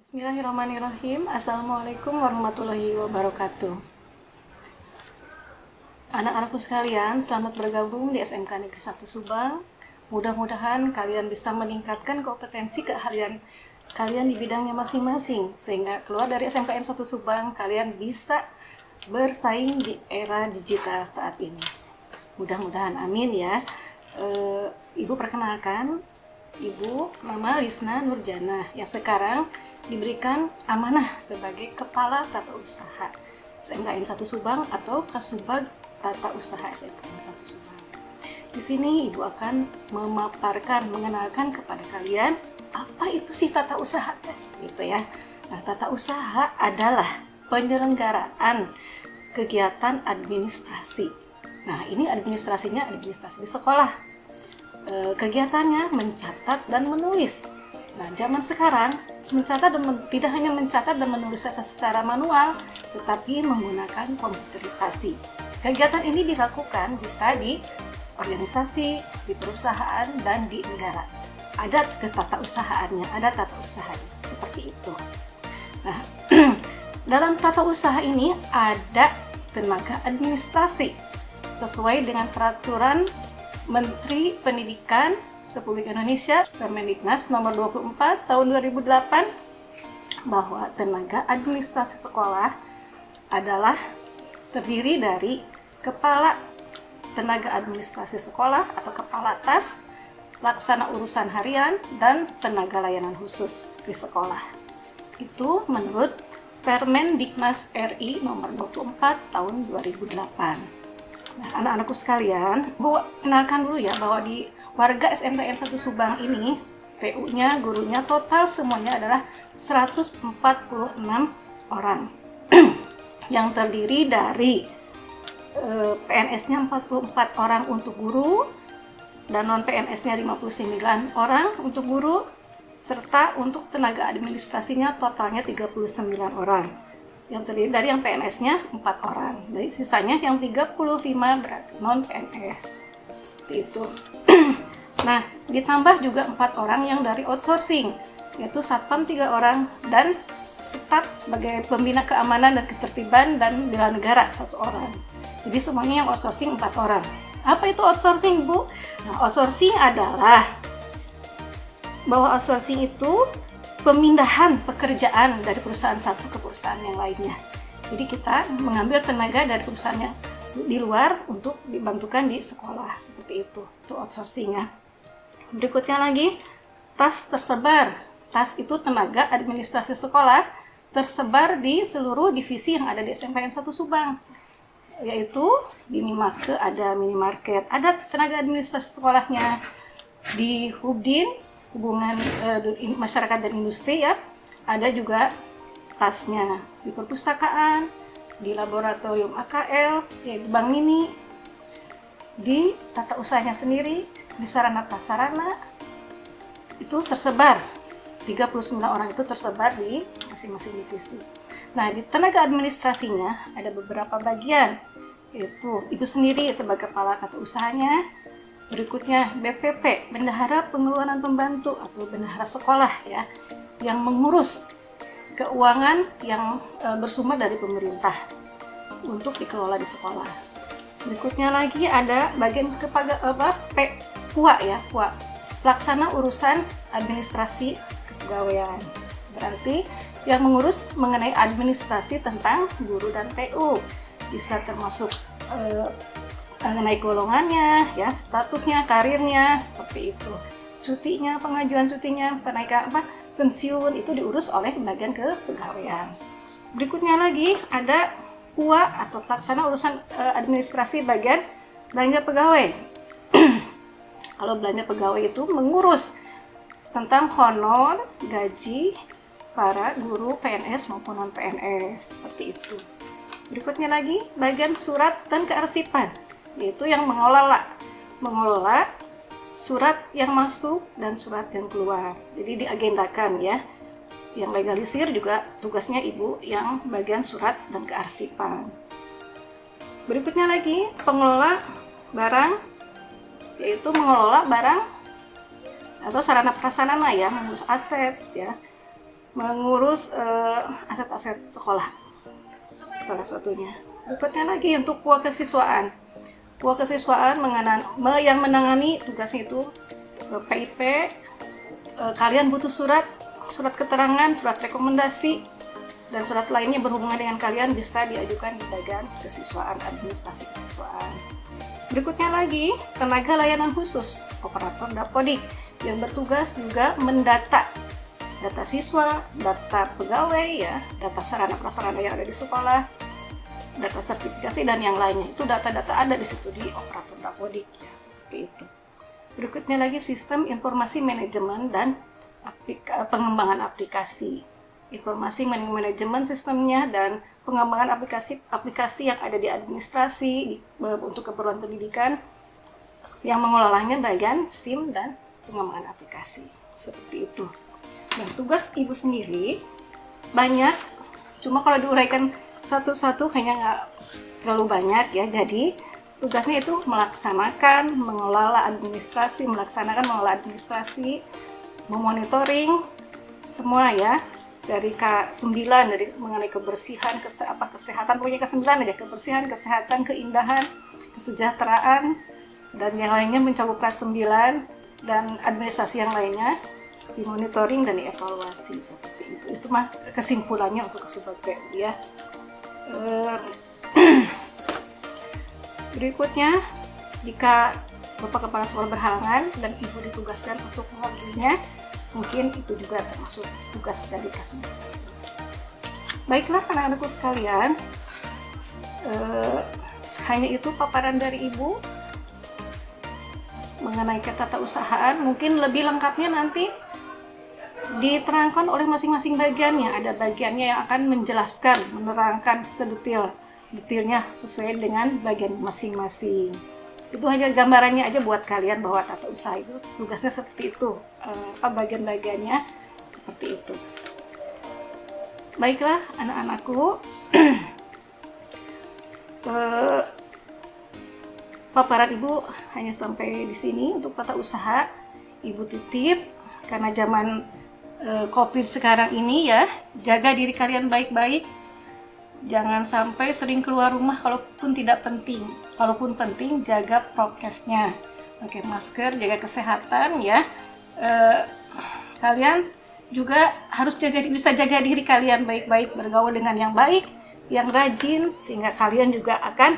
Bismillahirrahmanirrahim. Assalamualaikum warahmatullahi wabarakatuh. Anak-anakku sekalian, selamat bergabung di SMK Negeri 1 Subang. Mudah-mudahan kalian bisa meningkatkan kompetensi keahlian kalian di bidangnya masing-masing, sehingga keluar dari SMKN 1 Subang kalian bisa bersaing di era digital saat ini. Mudah-mudahan, amin ya. Ibu perkenalkan, Ibu nama Lisna Nurjana yang sekarang diberikan amanah sebagai Kepala Tata Usaha SMKN 1 Subang atau Kasubag Tata Usaha SMKN 1 Subang. Di sini Ibu akan memaparkan, mengenalkan kepada kalian apa itu sih tata usaha gitu ya. Nah, tata usaha adalah penyelenggaraan kegiatan administrasi. Nah, ini administrasinya administrasi di sekolah. Kegiatannya mencatat dan menulis. Nah, zaman sekarang mencatat dan tidak hanya mencatat dan menulis secara manual, tetapi menggunakan komputerisasi. Kegiatan ini dilakukan bisa di organisasi, di perusahaan, dan di negara. Ada tata usahaannya, ada tata usahanya, seperti itu. Nah, dalam tata usaha ini ada tenaga administrasi sesuai dengan peraturan Menteri Pendidikan Republik Indonesia Permendiknas nomor 24 tahun 2008 bahwa tenaga administrasi sekolah adalah terdiri dari kepala tenaga administrasi sekolah atau kepala TAS, pelaksana urusan harian, dan tenaga layanan khusus di sekolah. Itu menurut Permendiknas RI nomor 24 tahun 2008. Nah, anak-anakku sekalian, Bu kenalkan dulu ya bahwa di warga SMKN 1 Subang ini, PU-nya, gurunya total semuanya adalah 146 orang yang terdiri dari PNS-nya 44 orang untuk guru dan non-PNS-nya 59 orang untuk guru, serta untuk tenaga administrasinya totalnya 39 orang. Yang terdiri dari yang PNS-nya 4 orang. Dari sisanya yang 35 berarti non-PNS. Itu. Nah, ditambah juga 4 orang yang dari outsourcing, yaitu Satpam 3 orang dan staf sebagai pembina keamanan dan ketertiban dan bela negara 1 orang. Jadi semuanya yang outsourcing 4 orang. Apa itu outsourcing, Bu? Nah, outsourcing adalah bahwa outsourcing itu pemindahan pekerjaan dari perusahaan satu ke perusahaan yang lainnya. Jadi kita mengambil tenaga dari perusahaannya di luar untuk dibantukan di sekolah, seperti itu outsourcing ya. Berikutnya lagi, TAS tersebar. TAS itu tenaga administrasi sekolah tersebar di seluruh divisi yang ada di SMKN 1 Subang, yaitu di Mimake ada minimarket, ada tenaga administrasi sekolahnya, di Hubdin hubungan masyarakat dan industri ya, ada juga tasnya di perpustakaan, di laboratorium AKL, yaitu Bank Mini, di tata usahanya sendiri, di sarana prasarana itu tersebar 39 orang itu tersebar di masing-masing divisi. Nah, di tenaga administrasinya ada beberapa bagian, yaitu Ibu sendiri sebagai kepala tata usahanya. Berikutnya BPP, Bendahara Pengeluaran Pembantu atau Bendahara Sekolah ya, yang mengurus keuangan yang bersumber dari pemerintah untuk dikelola di sekolah. Berikutnya lagi ada bagian PUA ya, PUA, Pelaksana Urusan Administrasi Kepegawaian. Berarti yang mengurus mengenai administrasi tentang guru dan PU, bisa termasuk mengenai golongannya, ya, statusnya, karirnya, seperti itu. Cutinya, pengajuan cutinya, pensiun itu diurus oleh bagian kepegawaian. Berikutnya lagi ada PUA atau pelaksana urusan administrasi bagian belanja pegawai. Kalau belanja pegawai itu mengurus tentang honor, gaji para guru PNS maupun non PNS, seperti itu. Berikutnya lagi bagian surat dan kearsipan, yaitu yang mengelola surat yang masuk dan surat yang keluar. Jadi diagendakan ya. Yang legalisir juga tugasnya Ibu yang bagian surat dan kearsipan. Berikutnya lagi pengelola barang, yaitu mengelola barang atau sarana prasarana ya, mengurus aset ya, mengurus aset-aset sekolah, salah satunya. Berikutnya lagi untuk puak kesiswaan. Puak kesiswaan yang menangani tugasnya itu PIP. Kalian butuh surat keterangan, surat rekomendasi, dan surat lainnya berhubungan dengan kalian bisa diajukan di bagian kesiswaan, administrasi kesiswaan. Berikutnya lagi, tenaga layanan khusus, operator dapodik, yang bertugas juga mendata data siswa, data pegawai, ya, data sarana prasarana yang ada di sekolah, data sertifikasi dan yang lainnya. Itu data-data ada di situ di operator dapodik, ya, seperti itu. Berikutnya lagi sistem informasi manajemen dan pengembangan aplikasi. Informasi manajemen sistemnya dan pengembangan aplikasi yang ada di administrasi untuk keperluan pendidikan, yang mengelolanya bagian SIM dan pengembangan aplikasi, seperti itu. Dan tugas ibu sendiri banyak, cuma kalau diuraikan satu-satu kayaknya nggak terlalu banyak ya. Jadi tugasnya itu mengelola administrasi, memonitoring semua ya, dari K9, dari mengenai kebersihan, kesehatan, pokoknya K9 aja, kebersihan, kesehatan, keindahan, kesejahteraan, dan yang lainnya mencakup K9 dan administrasi yang lainnya, dimonitoring dan dievaluasi, seperti itu. Itu mah kesimpulannya untuk sebagai ya. Berikutnya, jika Bapak Kepala Sekolah berhalangan dan Ibu ditugaskan untuk mewakilinya, mungkin itu juga termasuk tugas dari tersebut. Baiklah anak-anakku sekalian, hanya itu paparan dari Ibu mengenai ketatausahaan. Mungkin lebih lengkapnya nanti diterangkan oleh masing-masing bagiannya. Ada bagiannya yang akan menjelaskan, menerangkan detailnya sesuai dengan bagian masing-masing. Itu hanya gambarannya aja buat kalian bahwa tata usaha itu tugasnya seperti itu, bagian-bagiannya seperti itu. Baiklah anak-anakku, paparan Ibu hanya sampai di sini untuk tata usaha. Ibu titip, karena zaman COVID sekarang ini ya, jaga diri kalian baik-baik. Jangan sampai sering keluar rumah kalaupun tidak penting. Kalaupun penting, jaga prokesnya. Pakai masker, jaga kesehatan ya. Kalian juga harus bisa jaga diri kalian baik-baik, bergaul dengan yang baik, yang rajin, sehingga kalian juga akan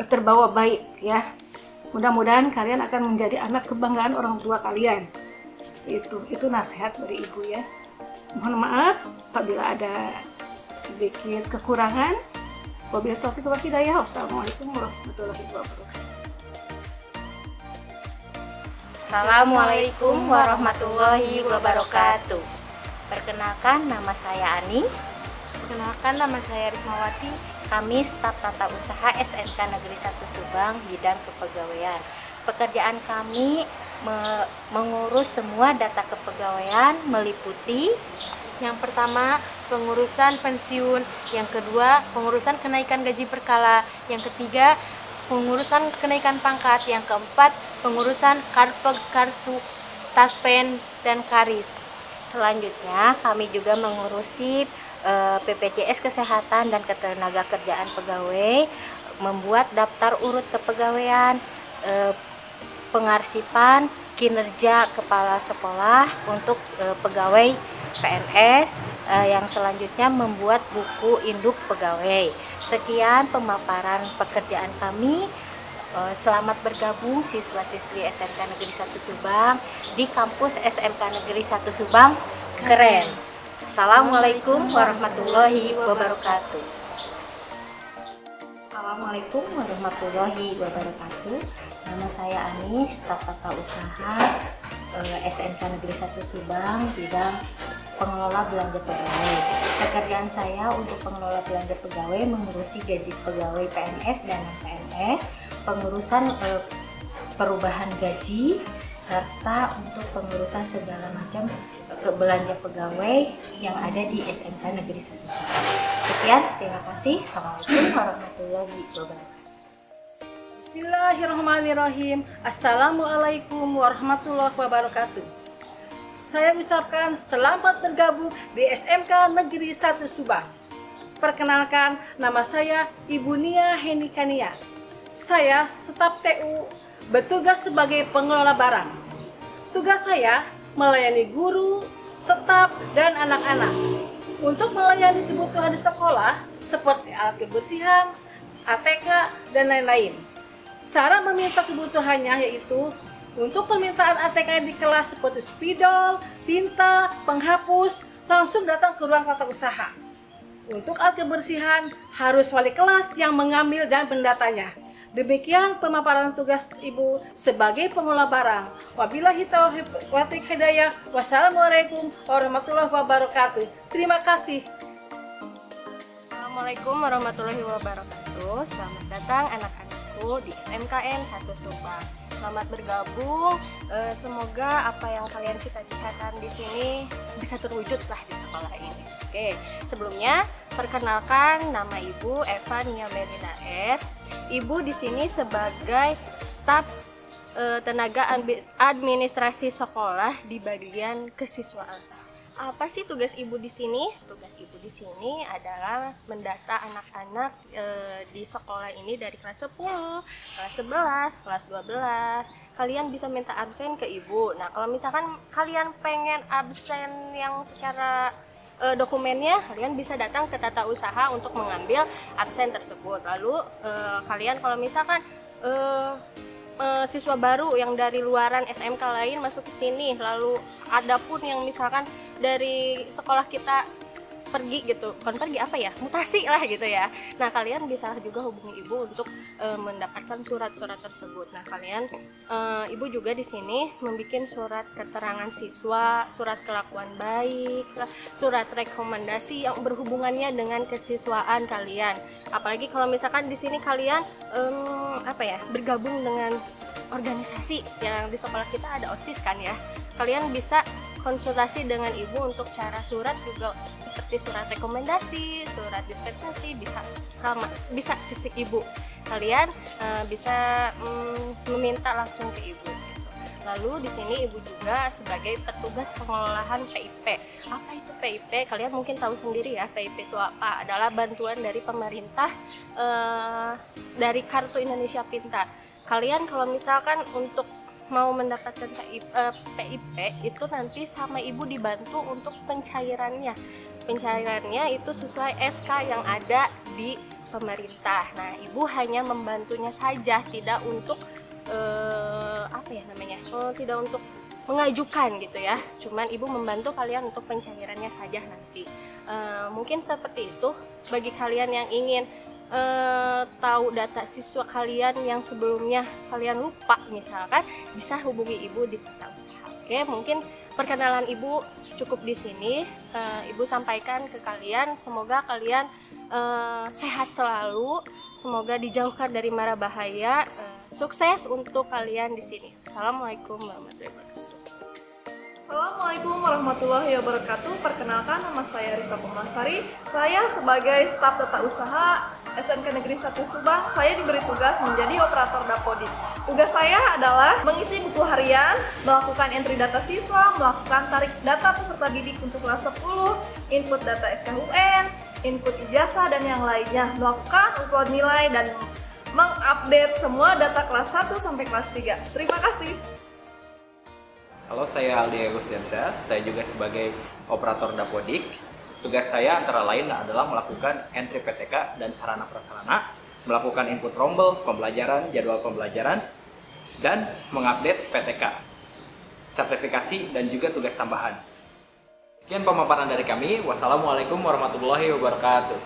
terbawa baik ya. Mudah-mudahan kalian akan menjadi anak kebanggaan orang tua kalian. Seperti itu nasihat dari Ibu ya. Mohon maaf apabila ada sedikit kekurangan. Wabillahi taufiq wal hidayah. Wassalamualaikum warahmatullahi wabarakatuh. Assalamualaikum warahmatullahi wabarakatuh. Perkenalkan, nama saya Ani. Perkenalkan, nama saya Rismawati. Kami staf tata usaha SMK Negeri 1 Subang, bidang kepegawaian. Pekerjaan kami mengurus semua data kepegawaian, meliputi yang pertama, pengurusan pensiun. Yang kedua, pengurusan kenaikan gaji berkala. Yang ketiga, pengurusan kenaikan pangkat. Yang keempat, pengurusan karpeg, karsu, taspen, dan karis. Selanjutnya, kami juga mengurusi BPJS Kesehatan dan Ketenaga Kerjaan Pegawai, membuat daftar urut kepegawaian, pengarsipan kinerja kepala sekolah untuk pegawai PNS, yang selanjutnya membuat buku induk pegawai. Sekian pemaparan pekerjaan kami. Selamat bergabung siswa-siswi SMK Negeri 1 Subang di kampus SMK Negeri 1 Subang. Keren. Assalamualaikum warahmatullahi wabarakatuh. Assalamualaikum warahmatullahi wabarakatuh. Nama saya Ani, staf tata usaha SMK Negeri 1 Subang, bidang pengelola belanja pegawai. Pekerjaan saya untuk pengelola belanja pegawai mengurusi gaji pegawai PNS dan non-PNS, pengurusan perubahan gaji, serta untuk pengurusan segala macam belanja pegawai yang ada di SMK Negeri 1 Subang. Sekian, terima kasih. Assalamualaikum warahmatullahi wabarakatuh. Bismillahirrahmanirrahim. Assalamualaikum warahmatullahi wabarakatuh. saya ucapkan selamat bergabung di SMK Negeri 1 Subang. Perkenalkan, nama saya Ibu Nia Henikania. Saya staf TU bertugas sebagai pengelola barang. Tugas saya melayani guru, staf, dan anak-anak untuk melayani kebutuhan di sekolah seperti alat kebersihan, ATK, dan lain-lain. Cara meminta kebutuhannya yaitu untuk permintaan ATK di kelas seperti spidol, tinta, penghapus, langsung datang ke ruang tata usaha. Untuk alat kebersihan, harus wali kelas yang mengambil dan mendatanya. Demikian pemaparan tugas Ibu sebagai pengelola barang. Wabillahi taufiq wal hidayah. Wassalamualaikum warahmatullahi wabarakatuh. Terima kasih. Assalamualaikum warahmatullahi wabarakatuh. Selamat datang anak-anakku di SMKN 1 Subang. Selamat bergabung. Semoga apa yang kalian cita-citakan di sini bisa terwujud lah di sekolah ini. Oke, sebelumnya perkenalkan, nama Ibu Eva Nia Melina R. Ibu di sini sebagai staf tenaga administrasi sekolah di bagian kesiswaan. Apa sih tugas Ibu di sini? Tugas Ibu di sini adalah mendata anak-anak di sekolah ini dari kelas 10, kelas 11, kelas 12. Kalian bisa minta absen ke Ibu. Nah, kalau misalkan kalian pengen absen yang secara dokumennya, kalian bisa datang ke tata usaha untuk mengambil absen tersebut. Lalu kalian kalau misalkan siswa baru yang dari luaran SMK lain masuk ke sini, lalu ada pun yang misalkan dari sekolah kita pergi gitu, bukan pergi apa ya, mutasi lah gitu ya. Nah, kalian bisa juga hubungi Ibu untuk mendapatkan surat-surat tersebut. Nah, kalian Ibu juga di sini membuat surat keterangan siswa, surat kelakuan baik, surat rekomendasi yang berhubungannya dengan kesiswaan kalian. Apalagi kalau misalkan di sini kalian bergabung dengan organisasi yang di sekolah kita ada OSIS kan ya. Kalian bisa konsultasi dengan Ibu untuk cara surat juga seperti surat rekomendasi, surat dispensasi bisa ke Ibu. Kalian bisa meminta langsung ke Ibu. Lalu di sini Ibu juga sebagai petugas pengelolaan PIP. Apa itu PIP? Kalian mungkin tahu sendiri ya, PIP itu apa? Adalah bantuan dari pemerintah dari Kartu Indonesia Pintar. Kalian kalau misalkan untuk mau mendapatkan PIP itu nanti sama Ibu dibantu untuk pencairannya. Pencairannya itu sesuai SK yang ada di pemerintah. Nah, Ibu hanya membantunya saja, tidak untuk tidak untuk mengajukan gitu ya. Cuman Ibu membantu kalian untuk pencairannya saja nanti. Mungkin seperti itu bagi kalian yang ingin tahu data siswa kalian yang sebelumnya kalian lupa, misalkan bisa hubungi Ibu di tata usaha. Oke, mungkin perkenalan Ibu cukup di sini. Ibu sampaikan ke kalian, semoga kalian sehat selalu, semoga dijauhkan dari mara bahaya. Sukses untuk kalian di sini. Assalamualaikum warahmatullahi wabarakatuh. Assalamualaikum warahmatullahi wabarakatuh. Perkenalkan, nama saya Risa Pemasari. Saya sebagai staf tata usaha SMK Negeri 1 Subang, saya diberi tugas menjadi operator Dapodik. Tugas saya adalah mengisi buku harian, melakukan entry data siswa, melakukan tarik data peserta didik untuk kelas 10, input data SKUN, input ijazah dan yang lainnya, melakukan upload nilai dan mengupdate semua data kelas 1 sampai kelas 3. Terima kasih. Halo, saya Aldi Agustiansyah. Saya juga sebagai operator Dapodik. Tugas saya antara lain adalah melakukan entry PTK dan sarana prasarana, melakukan input rombel, pembelajaran, jadwal pembelajaran, dan mengupdate PTK, sertifikasi, dan juga tugas tambahan. Sekian pemaparan dari kami. Wassalamualaikum warahmatullahi wabarakatuh.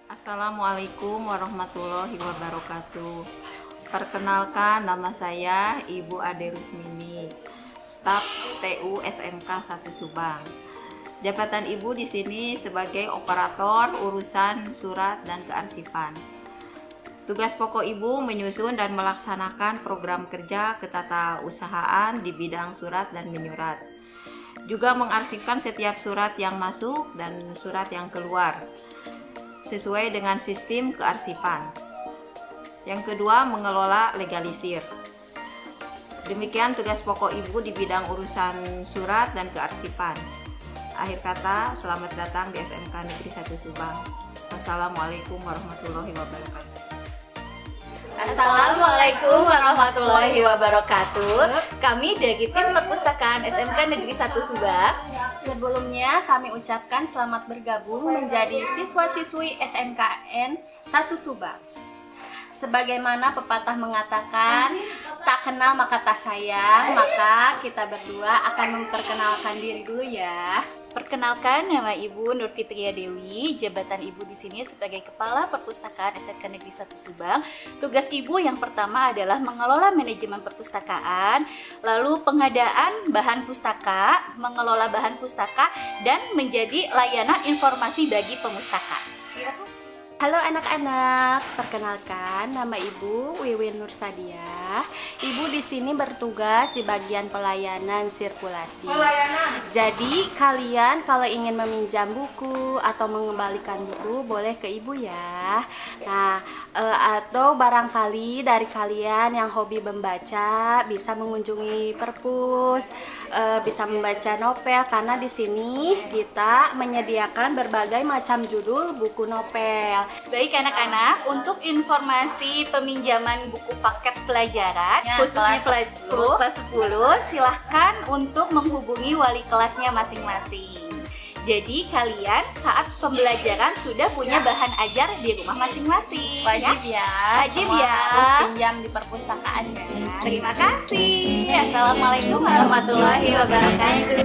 Assalamualaikum warahmatullahi wabarakatuh. Perkenalkan, nama saya Ibu Ade Rusmini, staf TU SMK 1 Subang. Jabatan Ibu di sini sebagai operator urusan surat dan kearsipan. Tugas pokok Ibu menyusun dan melaksanakan program kerja ketatausahaan di bidang surat dan menyurat. Juga mengarsipkan setiap surat yang masuk dan surat yang keluar sesuai dengan sistem kearsipan. Yang kedua, mengelola legalisir. Demikian tugas pokok Ibu di bidang urusan surat dan kearsipan. Akhir kata, selamat datang di SMK Negeri 1 Subang. Wassalamualaikum warahmatullahi wabarakatuh. Assalamualaikum warahmatullahi wabarakatuh. Kami dari tim perpustakaan SMK Negeri 1 Subang. Sebelumnya kami ucapkan selamat bergabung menjadi siswa-siswi SMKN 1 Subang. Sebagaimana pepatah mengatakan, tak kenal maka tak sayang, maka kita berdua akan memperkenalkan diri dulu ya. Perkenalkan, nama Ibu Nur Fitria Dewi. Jabatan Ibu di sini sebagai Kepala Perpustakaan SMK Negeri 1 Subang. Tugas Ibu yang pertama adalah mengelola manajemen perpustakaan, lalu pengadaan bahan pustaka, mengelola bahan pustaka, dan menjadi layanan informasi bagi pemustakaan. Terima kasih. Halo anak-anak, perkenalkan nama Ibu Wiwin Nur Sadia. Ibu di sini bertugas di bagian pelayanan sirkulasi. Jadi kalian kalau ingin meminjam buku atau mengembalikan buku boleh ke Ibu ya. Nah, atau barangkali dari kalian yang hobi membaca bisa mengunjungi perpus, bisa membaca novel karena di sini kita menyediakan berbagai macam judul buku novel. Baik anak-anak, untuk informasi peminjaman buku paket pelajaran Ya, khususnya kelas kelas 10, silahkan untuk menghubungi wali kelasnya masing-masing. Jadi kalian saat pembelajaran sudah punya bahan ajar di rumah masing-masing. Wajib ya. Wajib semua ya. Harus pinjam di perpustakaan ya. Terima kasih. Assalamualaikum warahmatullahi wabarakatuh.